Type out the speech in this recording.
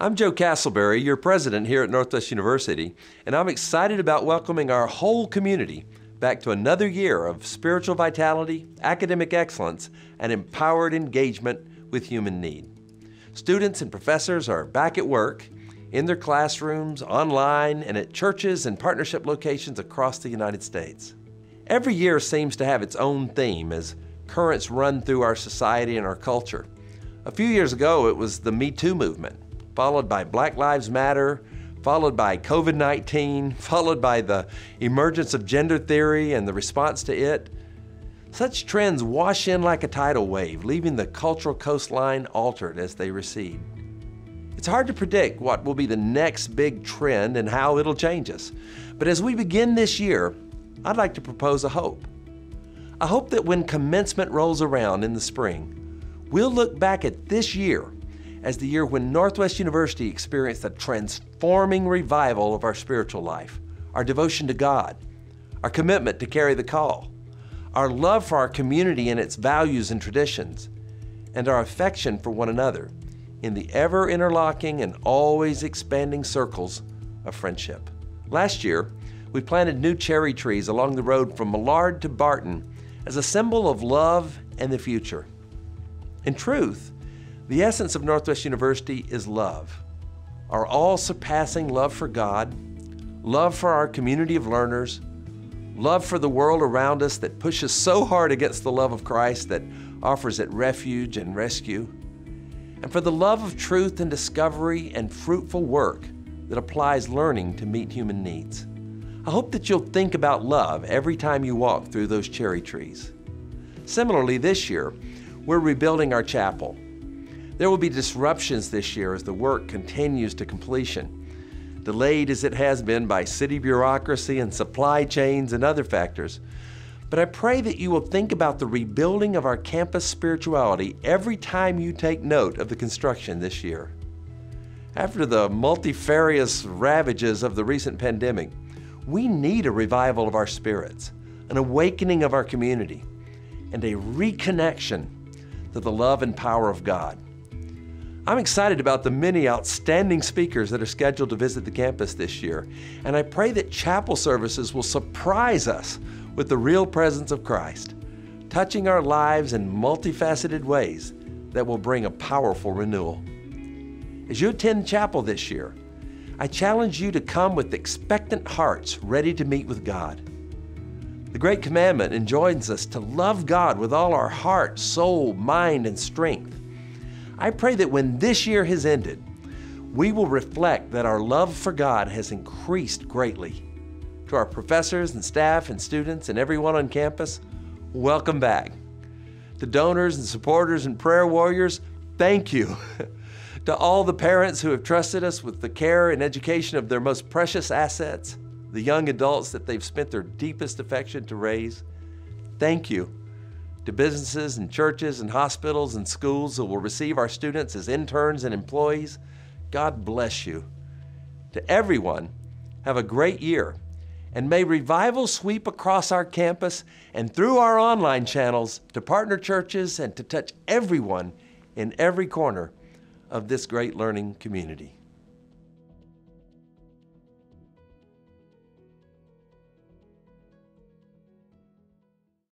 I'm Joe Castleberry, your president here at Northwest University, and I'm excited about welcoming our whole community back to another year of spiritual vitality, academic excellence, and empowered engagement with human need. Students and professors are back at work, in their classrooms, online, and at churches and partnership locations across the United States. Every year seems to have its own theme as currents run through our society and our culture. A few years ago, it was the Me Too movement, followed by Black Lives Matter, followed by COVID-19, followed by the emergence of gender theory and the response to it. Such trends wash in like a tidal wave, leaving the cultural coastline altered as they recede. It's hard to predict what will be the next big trend and how it'll change us. But as we begin this year, I'd like to propose a hope. I hope that when commencement rolls around in the spring, we'll look back at this year as the year when Northwest University experienced a transforming revival of our spiritual life, our devotion to God, our commitment to carry the call, our love for our community and its values and traditions, and our affection for one another in the ever-interlocking and always expanding circles of friendship. Last year, we planted new cherry trees along the road from Millard to Barton as a symbol of love and the future. In truth, the essence of Northwest University is love, our all-surpassing love for God, love for our community of learners, love for the world around us that pushes so hard against the love of Christ that offers it refuge and rescue, and for the love of truth and discovery and fruitful work that applies learning to meet human needs. I hope that you'll think about love every time you walk through those cherry trees. Similarly, this year, we're rebuilding our chapel. There will be disruptions this year as the work continues to completion, delayed as it has been by city bureaucracy and supply chains and other factors. But I pray that you will think about the rebuilding of our campus spirituality every time you take note of the construction this year. After the multifarious ravages of the recent pandemic, we need a revival of our spirits, an awakening of our community, and a reconnection to the love and power of God. I'm excited about the many outstanding speakers that are scheduled to visit the campus this year, and I pray that chapel services will surprise us with the real presence of Christ, touching our lives in multifaceted ways that will bring a powerful renewal. As you attend chapel this year, I challenge you to come with expectant hearts ready to meet with God. The Great Commandment enjoins us to love God with all our heart, soul, mind, and strength. I pray that when this year has ended, we will reflect that our love for God has increased greatly. To our professors and staff and students and everyone on campus, welcome back. To donors and supporters and prayer warriors, thank you. To all the parents who have trusted us with the care and education of their most precious assets, the young adults that they've spent their deepest affection to raise, thank you. To businesses and churches and hospitals and schools who will receive our students as interns and employees, God bless you. To everyone, have a great year, and may revival sweep across our campus and through our online channels to partner churches and to touch everyone in every corner of this great learning community.